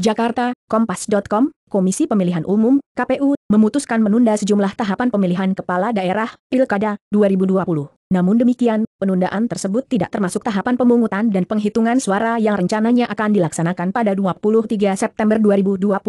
Jakarta, Kompas.com, Komisi Pemilihan Umum, KPU, memutuskan menunda sejumlah tahapan pemilihan kepala daerah, Pilkada, 2020. Namun demikian, penundaan tersebut tidak termasuk tahapan pemungutan dan penghitungan suara yang rencananya akan dilaksanakan pada 23 September 2020.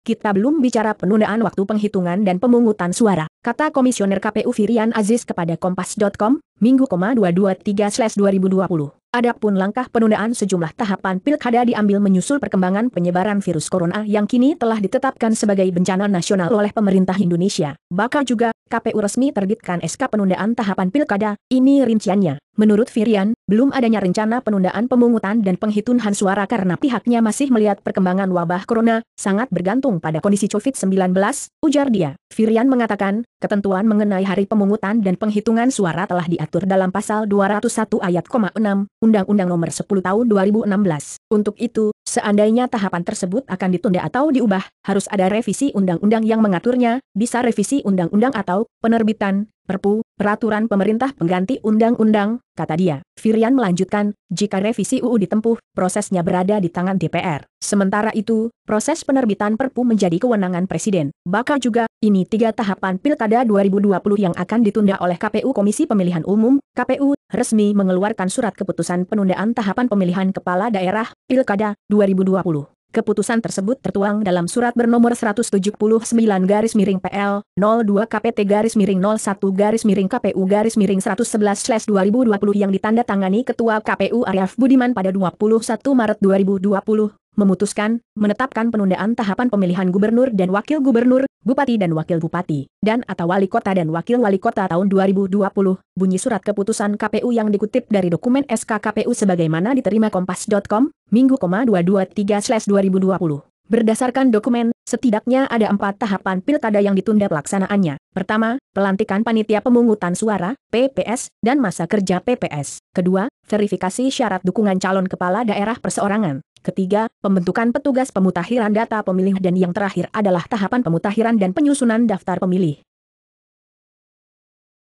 Kita belum bicara penundaan waktu penghitungan dan pemungutan suara, kata Komisioner KPU Firian Aziz kepada Kompas.com, Minggu, 223/2020. Adapun langkah penundaan sejumlah tahapan pilkada diambil menyusul perkembangan penyebaran virus corona yang kini telah ditetapkan sebagai bencana nasional oleh pemerintah Indonesia. Bakal juga, KPU resmi terbitkan SK penundaan tahapan pilkada, ini rinciannya. Menurut Firian, belum adanya rencana penundaan pemungutan dan penghitungan suara karena pihaknya masih melihat perkembangan wabah corona, sangat bergantung pada kondisi COVID-19, ujar dia. Firian mengatakan, ketentuan mengenai hari pemungutan dan penghitungan suara telah diatur dalam pasal 201 ayat 6, Undang-Undang Nomor 10 Tahun 2016. Untuk itu, seandainya tahapan tersebut akan ditunda atau diubah, harus ada revisi undang-undang yang mengaturnya, bisa revisi undang-undang atau penerbitan Perpu, peraturan pemerintah pengganti undang-undang, kata dia. Firian melanjutkan, jika revisi UU ditempuh, prosesnya berada di tangan DPR. Sementara itu, proses penerbitan Perpu menjadi kewenangan Presiden. Bakal juga, ini 3 tahapan Pilkada 2020 yang akan ditunda oleh KPU. Komisi Pemilihan Umum, KPU, resmi mengeluarkan surat keputusan penundaan tahapan pemilihan kepala daerah, Pilkada, 2020. Keputusan tersebut tertuang dalam surat bernomor 179/PL 02 KPT/01/KPU-111/2020 yang ditandatangani Ketua KPU Arief Budiman pada 21 Maret 2020, memutuskan, menetapkan penundaan tahapan pemilihan gubernur dan wakil gubernur, bupati dan wakil bupati, dan atau wali kota dan wakil wali kota tahun 2020, bunyi surat keputusan KPU yang dikutip dari dokumen SK KPU sebagaimana diterima Kompas.com, Minggu, 223/2020. Berdasarkan dokumen, setidaknya ada 4 tahapan pilkada yang ditunda pelaksanaannya. Pertama, pelantikan panitia pemungutan suara, PPS, dan masa kerja PPS. Kedua, verifikasi syarat dukungan calon kepala daerah perseorangan. Ketiga, pembentukan petugas pemutahiran data pemilih dan yang terakhir adalah tahapan pemutahiran dan penyusunan daftar pemilih.